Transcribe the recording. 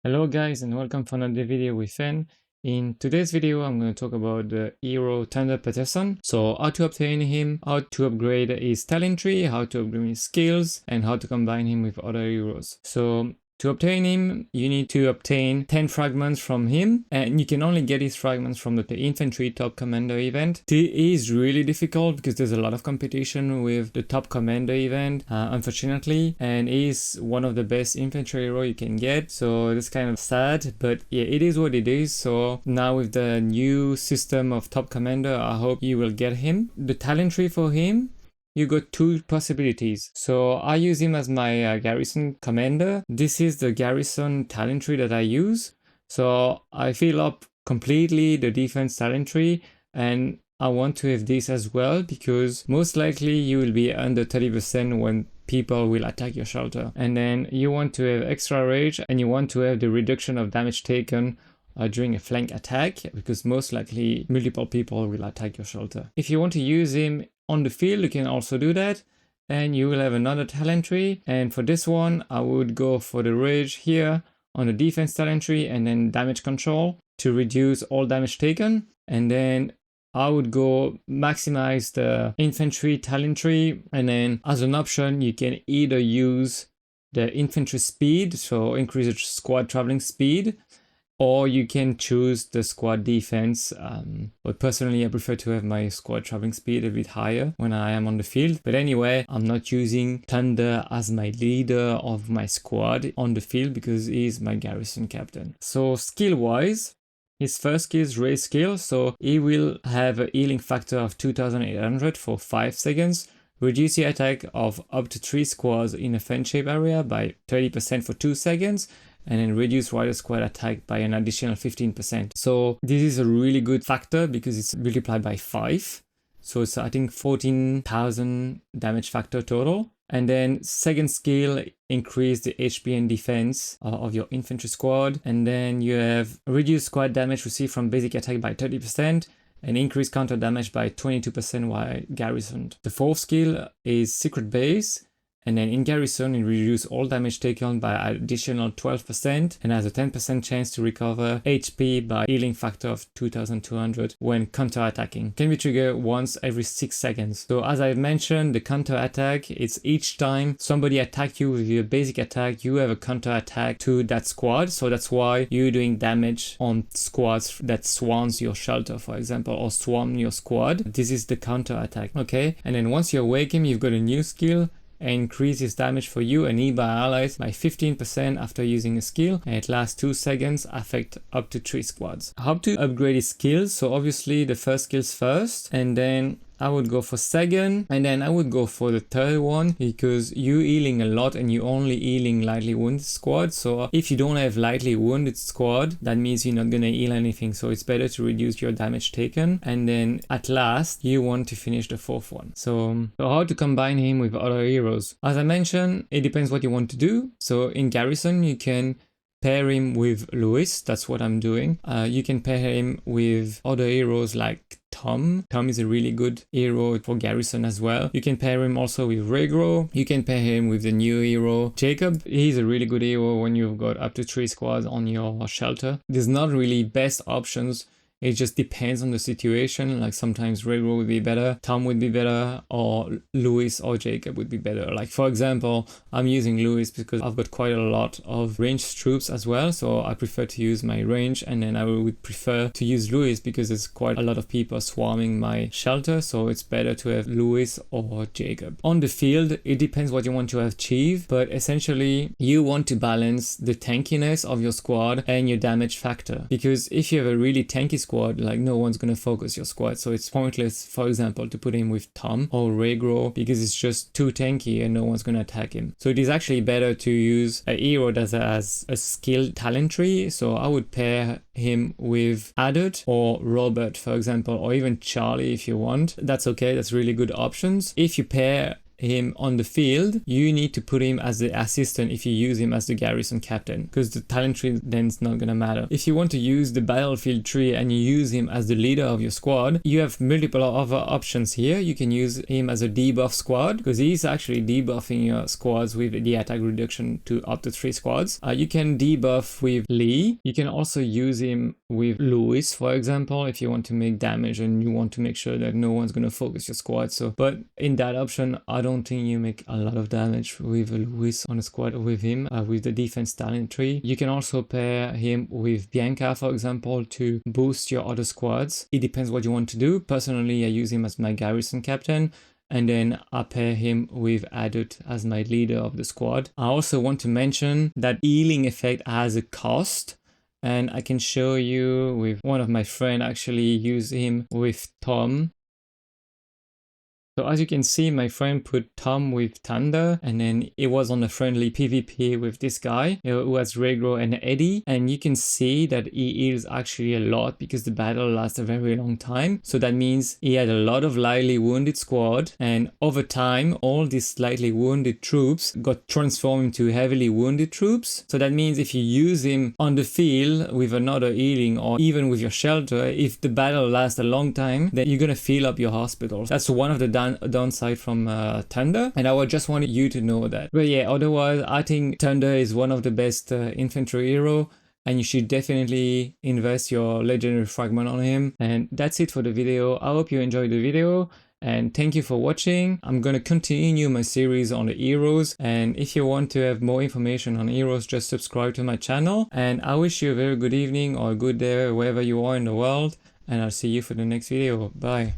Hello guys and welcome for another video with Fen. In today's video I'm going to talk about the hero Peterson. So how to obtain him, how to upgrade his talent tree, how to upgrade his skills, and how to combine him with other heroes. So to obtain him, you need to obtain 10 fragments from him, and you can only get his fragments from the infantry top commander event. It is really difficult because there's a lot of competition with the top commander event, unfortunately, and he's one of the best infantry hero you can get, so it's kind of sad, but yeah, it is what it is. So now with the new system of top commander, I hope you will get him. The talent tree for him, you got two possibilities. So I use him as my garrison commander. This is the garrison talent tree that I use. So I fill up completely the defense talent tree, and I want to have this as well because most likely you will be under 30% when people will attack your shelter. And then you want to have extra rage, and you want to have the reduction of damage taken during a flank attack, because most likely multiple people will attack your shelter. If you want to use him on the field, you can also do that, and you will have another talent tree. And for this one, I would go for the rage here on the defense talent tree, and then damage control to reduce all damage taken. And then I would go maximize the infantry talent tree, and then as an option, you can either use the infantry speed, so increase the squad traveling speed, or you can choose the squad defense, but personally I prefer to have my squad traveling speed a bit higher when I am on the field. But anyway, I'm not using Thunder as my leader of my squad on the field because he's my garrison captain. So skill wise, his first skill is raise skill, so he will have a healing factor of 2800 for 5 seconds, reduce the attack of up to 3 squads in a fan shape area by 30% for 2 seconds, and then reduce rider squad attack by an additional 15%. So this is a really good factor because it's multiplied by 5. So it's I think 14,000 damage factor total. And then second skill, increase the HP and defense of your infantry squad. And then you have reduce squad damage received from basic attack by 30%. And increase counter damage by 22% while garrisoned. The fourth skill is Secret Base. And then in garrison, it reduces all damage taken by additional 12% and has a 10% chance to recover HP by healing factor of 2200 when counter-attacking. Can be triggered once every 6 seconds. So as I mentioned, the counter-attack, it's each time somebody attacks you with your basic attack, you have a counter-attack to that squad. So that's why you're doing damage on squads that swarms your shelter, for example, or swarm your squad. This is the counter-attack, okay? And then once you awake him, you've got a new skill, increase his damage for you and nearby allies by 15% after using a skill, and it lasts 2 seconds, affect up to 3 squads. How to upgrade his skills? So obviously the first skills first, and then I would go for second, and then I would go for the third one because you healing a lot and you only healing lightly wounded squad. So if you don't have lightly wounded squad, that means you're not gonna heal anything. So it's better to reduce your damage taken. And then at last, you want to finish the fourth one. So how to combine him with other heroes? As I mentioned, it depends what you want to do. So in garrison, you can pair him with Lewis. That's what I'm doing. You can pair him with other heroes like Tom. Tom is a really good hero for garrison as well. You can pair him also with Regro. You can pair him with the new hero Jacob. He's a really good hero when you've got up to 3 squads on your shelter. There's not really best options. It just depends on the situation. Like sometimes Regro would be better, Tom would be better, or Lewis or Jacob would be better. Like for example, I'm using Lewis because I've got quite a lot of ranged troops as well. So I prefer to use my range, and then I would prefer to use Lewis because there's quite a lot of people swarming my shelter. So it's better to have Lewis or Jacob. On the field, it depends what you want to achieve, but essentially you want to balance the tankiness of your squad and your damage factor. Because if you have a really tanky squad, like no one's gonna focus your squad, so it's pointless, for example, to put him with Tom or Regro because it's just too tanky and no one's gonna attack him. So it is actually better to use a hero that has a skilled talent tree. So I would pair him with Adult or Robert, for example, or even Charlie if you want. That's okay, that's really good options. If you pair him on the field, you need to put him as the assistant if you use him as the garrison captain, because the talent tree then is not gonna matter. If you want to use the battlefield tree and you use him as the leader of your squad, you have multiple other options here. You can use him as a debuff squad, because he's actually debuffing your squads with the attack reduction to up to 3 squads. You can debuff with Lee. You can also use him with Lewis, for example, if you want to make damage and you want to make sure that no one's gonna focus your squad. So, but in that option, I don't think you make a lot of damage with Lewis on a squad with him, with the defense talent tree. You can also pair him with Bianca, for example, to boost your other squads. It depends what you want to do. Personally, I use him as my garrison captain, and then I pair him with Adut as my leader of the squad. I also want to mention that healing effect has a cost, and I can show you with one of my friends actually use him with Tom. So as you can see, my friend put Tom with Thunder, and then it was on a friendly PvP with this guy who has Regro and Eddie, and you can see that he heals actually a lot because the battle lasts a very long time. So that means he had a lot of lightly wounded squad, and over time all these slightly wounded troops got transformed into heavily wounded troops. So that means if you use him on the field with another healing or even with your shelter, if the battle lasts a long time, then you're gonna fill up your hospitals. That's one of the downside from Thunder, and I just wanted you to know that. But yeah, otherwise I think Thunder is one of the best infantry hero, and you should definitely invest your legendary fragment on him. And that's it for the video. I hope you enjoyed the video, and thank you for watching. I'm gonna continue my series on the heroes, and if you want to have more information on heroes, just subscribe to my channel. And I wish you a very good evening or a good day wherever you are in the world, and I'll see you for the next video. Bye.